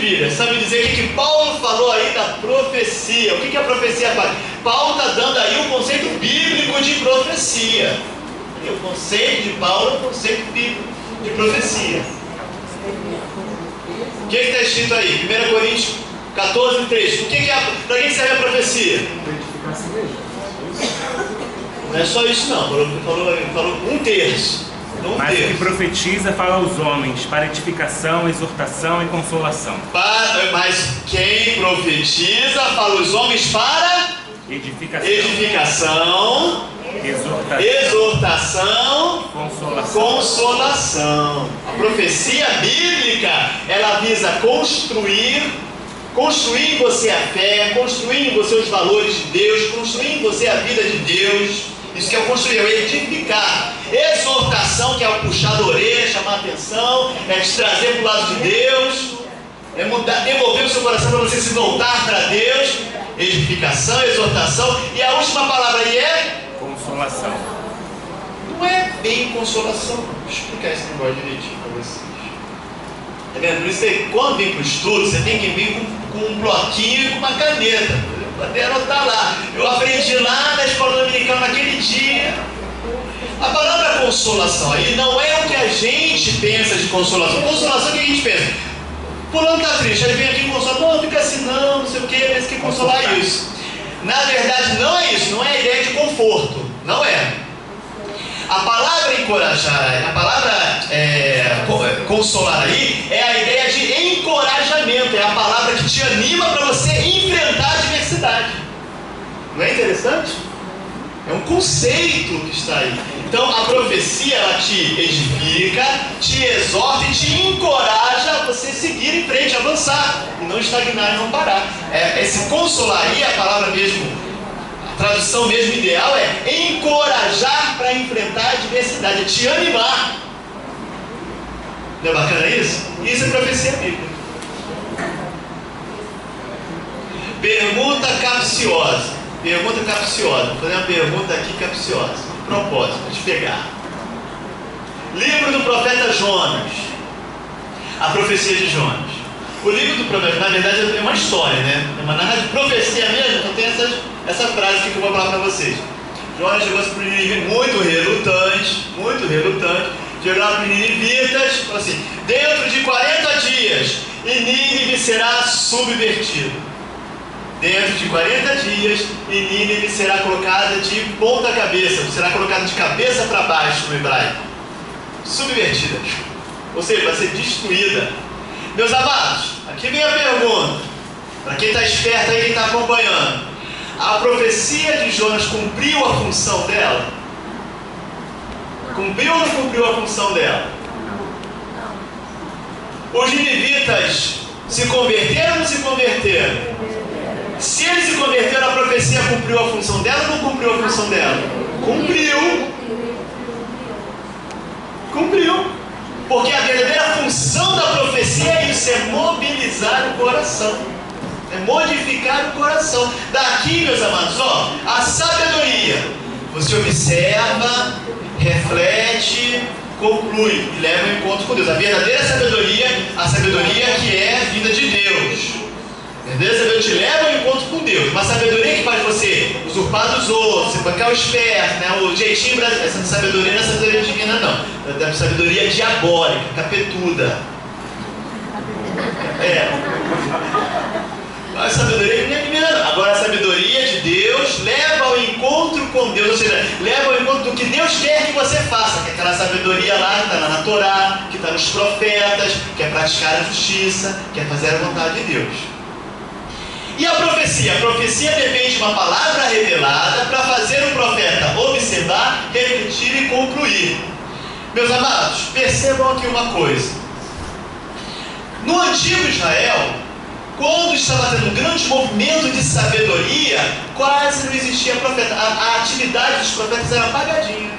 Bíblia. Sabe dizer o que Paulo falou aí da profecia? O que a profecia faz? Paulo está dando aí um conceito bíblico de profecia. E o conceito de Paulo é o conceito bíblico de profecia. O que está escrito aí? 1 Coríntios 14, 3. Para quem serve a profecia? Não é só isso não. Falou um terço. Mas o que profetiza fala aos homens para edificação, exortação e consolação. Mas quem profetiza fala aos homens para edificação, exortação, consolação. A profecia bíblica, ela visa construir em você a fé, construir em você os valores de Deus, construir em você a vida de Deus. Isso que é o construir, é edificar. Exortação, que é o puxar da orelha, chamar a atenção, é te trazer para o lado de Deus, é devolver o seu coração para você se voltar para Deus. Edificação, exortação. E a última palavra aí é? Consolação. Não é bem consolação. Deixa eu explicar esse negócio direitinho para vocês. Tá vendo? Por isso que quando vem para o estudo, você tem que vir com um bloquinho e com uma caneta. Até anotar lá. Eu aprendi lá na escola dominicana naquele dia. A palavra consolação aí não é o que a gente pensa de consolação. Consolação, o que a gente pensa? Fulano está triste, ele vem aqui e consola. Não, fica assim, não sei o que, pensa que consolar isso. Na verdade, não é isso, não é a ideia de conforto. Não é. A palavra encorajar, a palavra consolar aí, é a ideia de encorajamento. É a palavra que te anima para você enfrentar a adversidade. Não é interessante? É um conceito que está aí. Então a profecia, ela te edifica, te exorta e te encoraja a você seguir em frente, avançar e não estagnar e não parar. Esse consolar aí, a palavra mesmo, a tradução mesmo ideal é encorajar para enfrentar a adversidade, é te animar. Não é bacana isso? Isso é profecia bíblica. Pergunta capciosa. Pergunta capciosa. Vou fazer uma pergunta aqui capciosa. Propósito, para te pegar. Livro do profeta Jonas. A profecia de Jonas. O livro do profeta, na verdade, é uma história, né? É uma narrativa de profecia mesmo. Então tem essa frase aqui que eu vou falar para vocês. Jonas chegou para o Nínive muito relutante. Chegou lá para os ninivitas e falou assim: dentro de 40 dias, Nínive será subvertido. Dentro de 40 dias, Nínive será colocada de ponta cabeça, será colocada de cabeça para baixo no hebraico. Subvertida. Ou seja, vai ser destruída. Meus amados, aqui vem a pergunta. Para quem está esperto aí, quem está acompanhando. A profecia de Jonas cumpriu a função dela? Cumpriu ou não cumpriu a função dela? Os ninivitas se converteram ou não se converteram? Se eles se converteram, a profecia cumpriu a função dela ou não cumpriu a função dela? Cumpriu. Porque a verdadeira função da profecia é isso, é mobilizar o coração, é modificar o coração. Daqui, meus amados, a sabedoria. Você observa, reflete, conclui e leva em encontro com Deus. A verdadeira sabedoria, a sabedoria que é a vida de Deus. Entendeu? Te leva ao encontro com Deus. Uma sabedoria que faz você usurpar dos outros, você bancar o esperto, né? O jeitinho brasileiro. Essa sabedoria não é sabedoria divina, não. É sabedoria diabólica, capetuda. A sabedoria não é divina, não. Agora, a sabedoria de Deus leva ao encontro com Deus, ou seja, leva ao encontro do que Deus quer que você faça, que é aquela sabedoria lá que está na Torá, que está nos profetas, que é praticar a justiça, que é fazer a vontade de Deus. E a profecia? A profecia depende de uma palavra revelada para fazer o profeta observar, refletir e concluir. Meus amados, percebam aqui uma coisa. No antigo Israel, quando estava tendo um grande movimento de sabedoria, quase não existia profeta. A atividade dos profetas era apagadinha.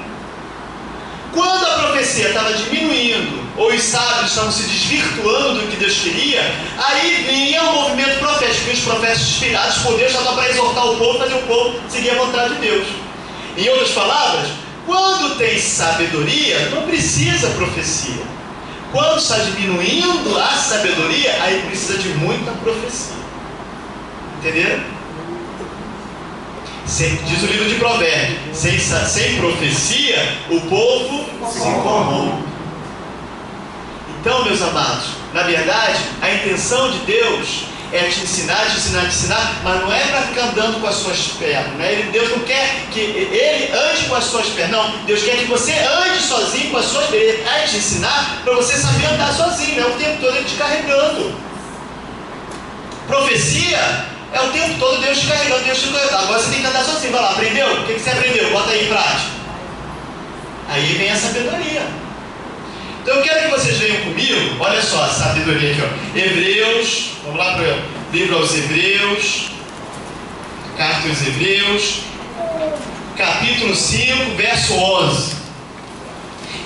Quando a profecia estava diminuindo, ou os sábios estavam se desvirtuando do que Deus queria, aí vinha o movimento profético, os profetas inspirados por Deus estavam para exortar o povo, fazer o povo seguir a vontade de Deus. Em outras palavras, quando tem sabedoria, não precisa profecia. Quando está diminuindo a sabedoria, aí precisa de muita profecia. Entenderam? Diz o livro de Provérbios: sem profecia, o povo se corrompe. Então, meus amados, na verdade, a intenção de Deus é te ensinar, mas não é para ficar andando com as suas pernas, né? Deus não quer que ele ande com as suas pernas, não. Deus quer que você ande sozinho com as suas pernas. Ele vai te ensinar para você saber andar sozinho, não é o tempo todo ele te carregando. Profecia é o tempo todo Deus te carregando, Deus te carregando. Agora você tem que andar sozinho. Vai lá, aprendeu? O que você aprendeu? Bota aí em prática. Aí vem a sabedoria. Então eu quero que vocês venham comigo. Olha só a sabedoria aqui, ó. Hebreus, vamos lá para o livro aos Hebreus, carta aos Hebreus, capítulo 5, verso 11.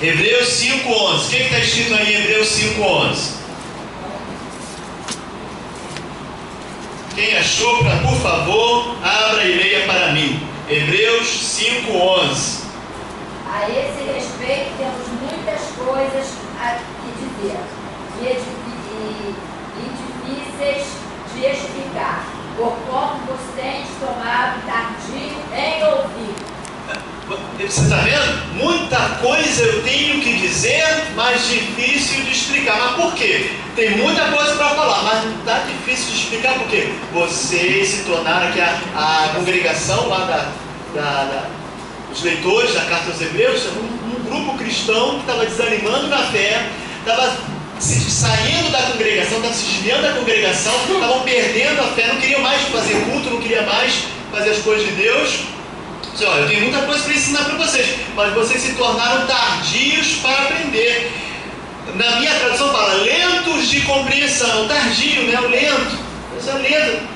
Hebreus 5, 11. O que está escrito aí em Hebreus 5, 11? Quem achou, por favor, abra e leia para mim. Hebreus 5, 11. A esse respeito temos muitas coisas a dizer e difíceis de explicar, porquanto vos tendes tomado tardio em ouvir. Você está vendo? Muita coisa eu tenho que dizer, mas difícil de explicar. Mas por quê? Tem muita coisa para falar, mas não está difícil de explicar por quê? Vocês se tornaram aqui a congregação lá os leitores da carta aos Hebreus, um grupo cristão que estava desanimando na fé, estava saindo da congregação, estava se desviando da congregação, estavam perdendo a fé, não queriam mais fazer culto, não queriam mais fazer as coisas de Deus. Disse, olha, eu tenho muita coisa para ensinar para vocês, mas vocês se tornaram tardios para aprender. Na minha tradução fala lentos de compreensão, tardio, né? O lento, isso é lento.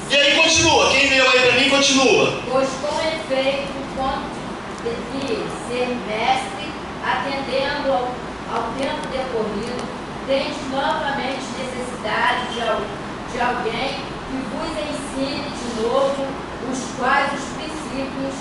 E aí continua, quem leu aí para mim continua. Pois com efeito, quanto devia ser mestre, atendendo ao tempo decorrido, tens novamente necessidade de alguém que vos ensine de novo os quais os princípios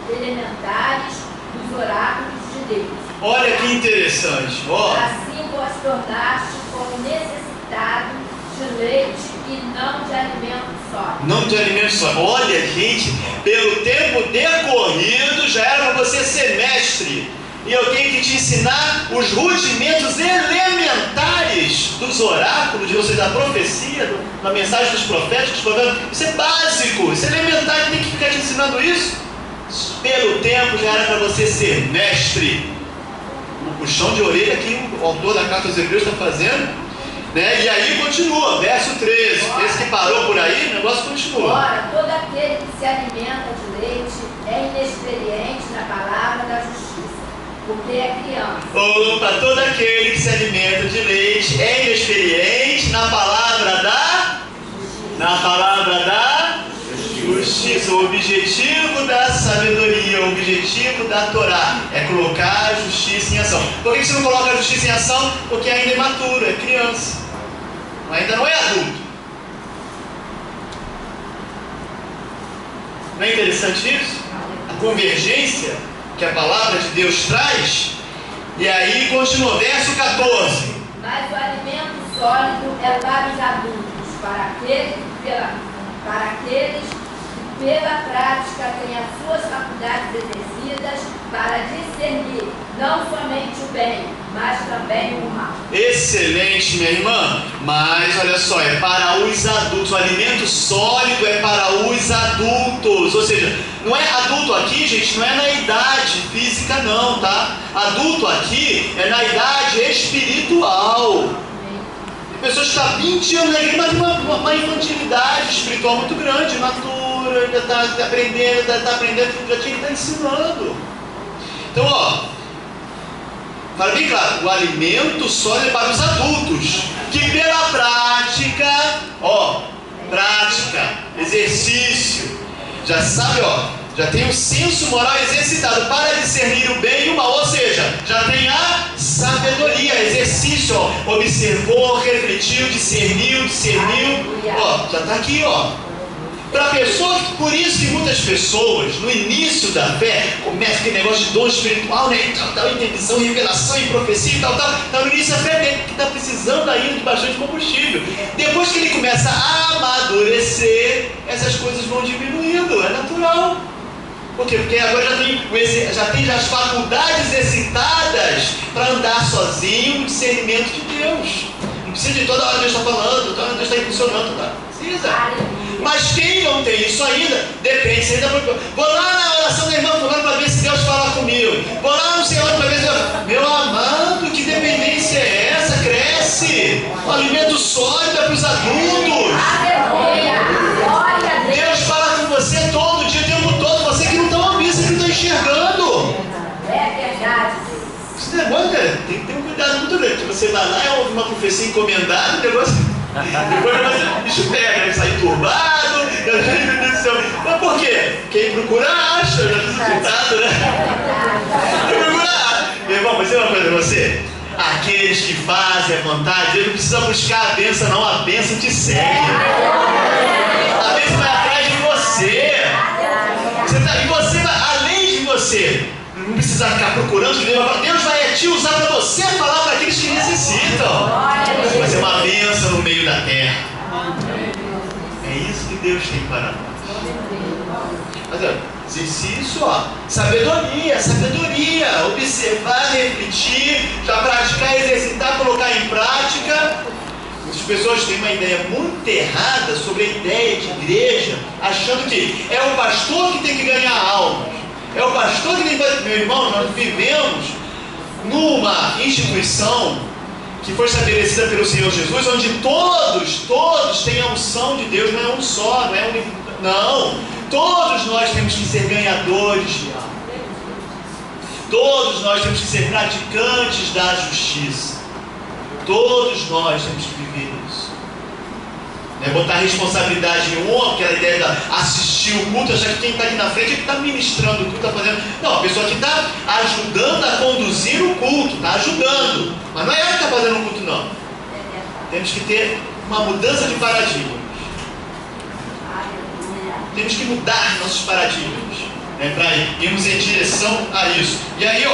elementares dos oráculos de Deus. Olha que interessante, ó. Assim vos tornaste como necessitado de leite e não de alimento só. Não de alimento só. Olha, gente, pelo tempo decorrido já era para você ser mestre. E eu tenho que te ensinar os rudimentos elementares dos oráculos, ou seja, da profecia, da mensagem dos proféticos. Isso é básico, isso é elementar, eu tenho que ficar te ensinando isso. Pelo tempo já era para você ser mestre. O puxão de orelha que o autor da carta aos Hebreus está fazendo. Né? E aí continua, verso 13. Esse que parou por aí, o negócio continua. Ora, todo aquele que se alimenta de leite é inexperiente na palavra da justiça, porque é criança. Opa, todo aquele que se alimenta de leite é inexperiente na palavra da justiça. O objetivo da sabedoria, o objetivo da Torá é colocar a justiça em ação. Por que você não coloca a justiça em ação? Porque ainda é imaturo, é criança, ainda não é adulto. Não é interessante isso? A convergência que a palavra de Deus traz. E aí continua, verso 14. Mas o alimento sólido é para os adultos, para aqueles que pela prática têm as suas faculdades exercidas para discernir não somente o bem, mas também o mal. Excelente, minha irmã. Mas olha só, é para os adultos. O alimento sólido é para os adultos. Ou seja, não é adulto aqui, gente, não é na idade física não, tá? Adulto aqui é na idade espiritual. Tem pessoas que estão 20 anos na igreja, mas uma infantilidade espiritual muito grande, imatura, ainda está aprendendo, já tinha que estar ensinando. Então, ó, fala bem claro, o alimento sólido é para os adultos, que pela prática, exercício, já sabe, já tem o senso moral exercitado para discernir o bem e o mal, ou seja, já tem a sabedoria, exercício, observou, refletiu, discerniu, já está aqui, Por isso que muitas pessoas, no início da fé, começa aquele negócio de dom espiritual, né? E tal, interdição, revelação e profecia e tal. No início da fé dele, que está precisando ainda de bastante combustível. Depois que ele começa a amadurecer, essas coisas vão diminuindo, é natural. Por quê? Porque agora já tem as faculdades excitadas para andar sozinho no discernimento de Deus. Não precisa de toda hora Deus está falando, toda hora Deus está impulsionando, tá? Precisa. Mas quem não tem isso ainda, depende. Você ainda vou lá na oração da irmã fulano para ver se Deus fala comigo. Vou lá no Senhor para ver se Deus... Meu amado, que dependência é essa? Cresce. O alimento sólido é para os adultos. Deus fala com você todo dia, o tempo todo. Você que não está ouvindo, você que não está enxergando. É verdade. Esse negócio, tem que ter um cuidado muito grande. Você vai lá e ouve uma profecia encomendada, o negócio... Depois o bicho pega, né? Sai turbado, meu Deus do céu. Mas por quê? Quem procura acha, já fiz o ditado, né? Quem procura acha. Meu irmão, mas eu vou fazer você. Aqueles que fazem a vontade, ele não precisa buscar a bênção, não. A bênção te segue. A bênção vai atrás de você. E você vai, além de você, não precisa ficar procurando, Deus vai te usar para você falar para aqueles que necessitam. Vai ser uma bênção no meio da terra. É isso que Deus tem para nós. Mas olha, exercício, sabedoria, observar, refletir, já praticar, exercitar, colocar em prática. Muitas pessoas têm uma ideia muito errada sobre a ideia de igreja, achando que é o pastor que tem que ganhar almas. É o pastor que tem que... Meu irmão, nós vivemos numa instituição que foi estabelecida pelo Senhor Jesus, onde todos têm a unção de Deus, não é um só, não é um... Não, todos nós temos que ser ganhadores de alma. Todos nós temos que ser praticantes da justiça. Todos nós temos que viver isso. Não é botar responsabilidade em um, aquela ideia de assistir o culto, achar que quem está aqui na frente é que está ministrando o culto, está fazendo. Não, a pessoa que está ajudando a conduzir o culto, está ajudando. Mas não é ela que está fazendo o culto, não. Temos que ter uma mudança de paradigmas. Temos que mudar nossos paradigmas, né, para irmos em direção a isso. E aí,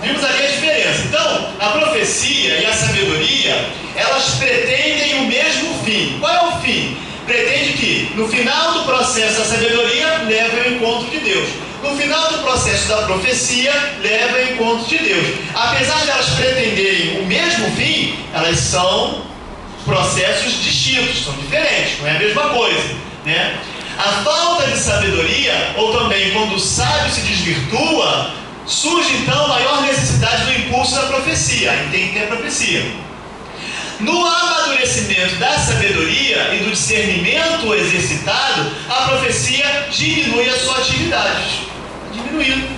vimos ali a diferença. Então, a profecia e a sabedoria, elas pretendem o mesmo fim. Qual é o fim? Pretende que, no final do processo, a sabedoria leve ao encontro de Deus. No final do processo da profecia, leva ao encontro de Deus. Apesar de elas pretenderem o mesmo fim, elas são processos distintos, são diferentes, não é a mesma coisa, né? A falta de sabedoria, ou também quando o sábio se desvirtua, surge então maior necessidade do impulso da profecia. Aí tem que ter a profecia. No amadurecimento da sabedoria e do discernimento exercitado, a profecia diminui a sua atividade. Diminuindo.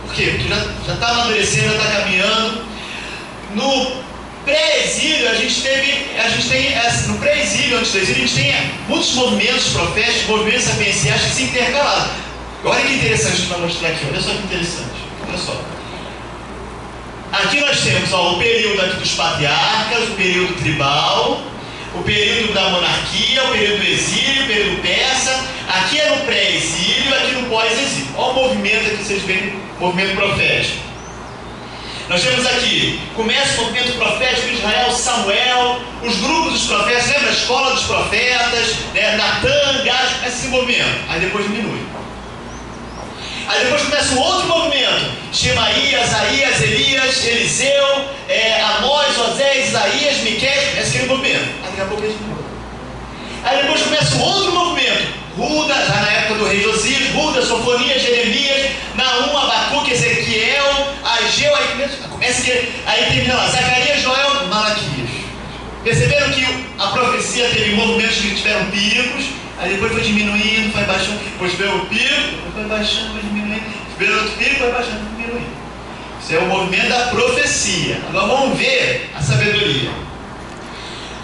Por quê? Porque já está amadurecendo, já está caminhando. No pré-exílio, no pré-exílio, antes do exílio, a gente tem muitos movimentos proféticos, movimentos sapienciais que se intercalaram. Olha que interessante para mostrar aqui, olha só que interessante. Olha só. Aqui nós temos o período aqui dos patriarcas, o período tribal, o período da monarquia, o período do exílio, o período persa. Aqui é no pré-exílio, aqui no pós-exílio. Olha o movimento aqui, vocês veem, movimento profético. Nós temos aqui, começa o movimento profético de Israel, Samuel, os grupos dos profetas, lembra a escola dos profetas, né? Natan, Gad, começa esse movimento. Aí depois diminui. Aí depois começa um outro movimento, Shemaías, Aías, Elias, Eliseu, Amós, Osés, Isaías, Miqueias, começa aquele movimento. Aí daqui a pouco eles diminui. Aí depois começa um outro movimento, Ruda, já na época do rei Josias, Ruda, Sofonias, Jeremias, Naum, Abacuque, Ezequiel, Ageu, aí começa aquele, aí termina lá, Zacarias, Joel, Malaquias. Perceberam que a profecia teve movimentos que tiveram picos, aí depois foi diminuindo, foi baixando, depois veio o pico, depois foi baixando, foi diminuindo, veio outro pico, foi baixando, foi diminuindo. Isso é o movimento da profecia. Agora vamos ver a sabedoria.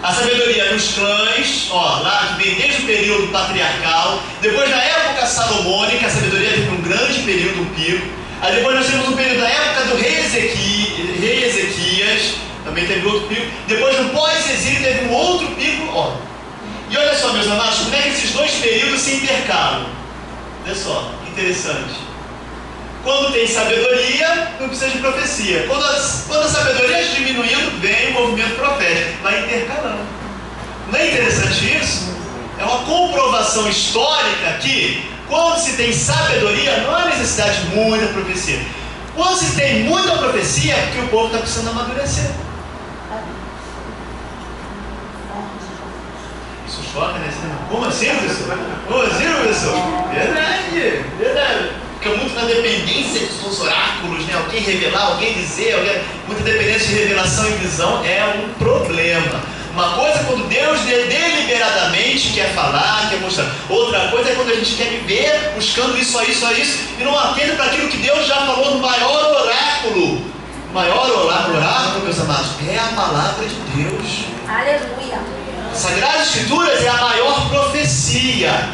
A sabedoria dos clãs, lá que vem desde o período patriarcal, depois na época salomônica, a sabedoria teve um grande período, um pico. Aí depois nós temos um período da época do rei Ezequias, também teve outro pico. Depois no pós-exílio teve um outro pico, E olha só, meus amados, como é que esses dois períodos se intercalam. Olha só, que interessante. Quando tem sabedoria, não precisa de profecia. Quando a sabedoria é diminuindo, vem o movimento profético. Vai intercalando. Não é interessante isso? É uma comprovação histórica que, quando se tem sabedoria, não há necessidade de muita profecia. Quando se tem muita profecia, é porque o povo está precisando amadurecer. Isso choca, né? Como assim, professor? Como assim, professor? Verdade, verdade. Fica muito na dependência dos oráculos, né? Alguém revelar, alguém dizer, muita dependência de revelação e visão é um problema. Uma coisa é quando Deus deliberadamente quer falar, quer mostrar. Outra coisa é quando a gente quer viver buscando isso, e não atenta para aquilo que Deus já falou no maior oráculo. O maior oráculo, meus amados, é a palavra de Deus. Aleluia. Sagradas Escrituras é a maior profecia.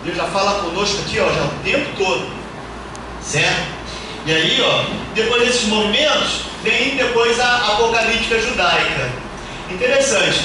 Deus já fala conosco aqui, ó, já o tempo todo. Certo? E aí, ó, depois desses movimentos, vem depois a apocalíptica judaica. Interessante.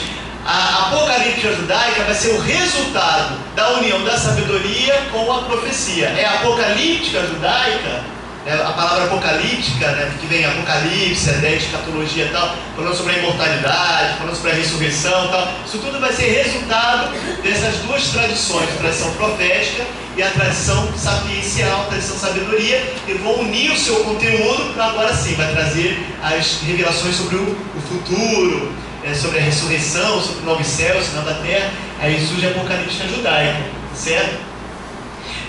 A apocalíptica judaica vai ser o resultado da união da sabedoria com a profecia. É a apocalíptica judaica, a palavra apocalíptica, né, que vem apocalipse, a ideia de escatologia e tal, falando sobre a imortalidade, falando sobre a ressurreição e tal. Isso tudo vai ser resultado dessas duas tradições, a tradição profética e a tradição sapiencial, a tradição sabedoria, e vão unir o seu conteúdo para agora sim, vai trazer as revelações sobre o futuro, sobre a ressurreição, sobre o novo céu, o nova terra. Aí surge a apocalíptica judaica, certo?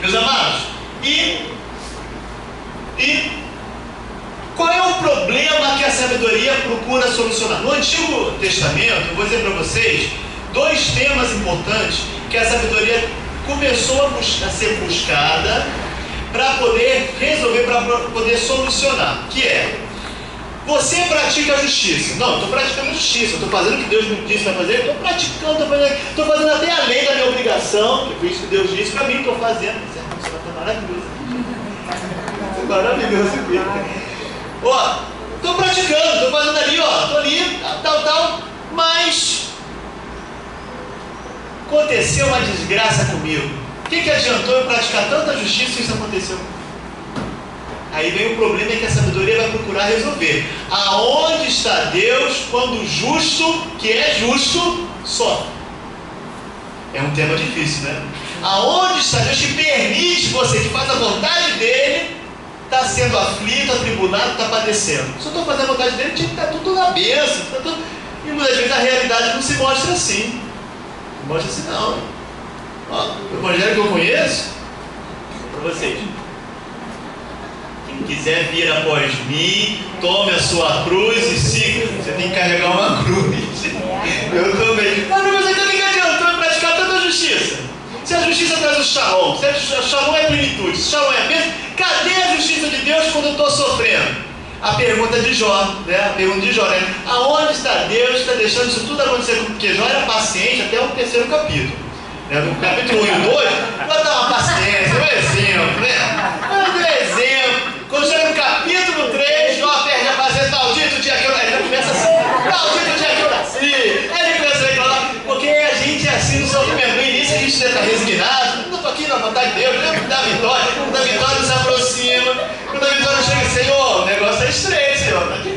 Meus amados, e qual é o problema que a sabedoria procura solucionar? No Antigo Testamento, eu vou dizer para vocês, dois temas importantes que a sabedoria começou a ser buscada para poder resolver, para poder solucionar, que é: você pratica a justiça? Não, estou praticando a justiça, estou fazendo o que Deus me disse para fazer, estou praticando, estou fazendo até além da minha obrigação, que foi isso que Deus disse para mim, estou fazendo. Isso é maravilhoso. Isso é maravilhoso aqui. Ó, estou praticando, estou fazendo ali, ó, estou ali, tal, mas aconteceu uma desgraça comigo. O que adiantou eu praticar tanta justiça se isso aconteceu? Aí vem o problema, que a sabedoria vai procurar resolver. Aonde está Deus quando o justo, que é justo, sofre? É um tema difícil, né? Aonde está Deus que permite você, que faz a vontade dele, está sendo aflito, atribulado, está padecendo? Se eu estou fazendo a vontade dele, tinha que estar tudo na bênção. E muitas vezes a realidade não se mostra assim. Não mostra assim não. Ó, o evangelho que eu conheço, para vocês: quem quiser vir após mim, tome a sua cruz e siga. Você tem que carregar uma cruz. Eu também. Mas você também que adiantou praticar tanta justiça? Se a justiça traz o shalom, se o shalom é plenitude, se o shalom é bênção, cadê a justiça de Deus quando eu estou sofrendo? A pergunta de Jó, né? A pergunta de Jó, né? Aonde está Deus que está deixando isso tudo acontecer? Porque Jó era paciente até o 3º capítulo. No capítulo 1 e 2, vai dar uma paciência, um exemplo, né? Um exemplo. Quando chega no capítulo 3, Jó perde a paciência, tal dia do dia que eu nasci. Ele começa assim, tal dia do dia que eu nasci. Ele começa a reclamar, porque a gente é assim no sofrimento. No início a gente deve estar resignado. Não estou aqui na vontade de Deus, lembra da vitória. Quando a vitória se aproxima, quando a vitória chega, Senhor, o negócio é estreito, Senhor.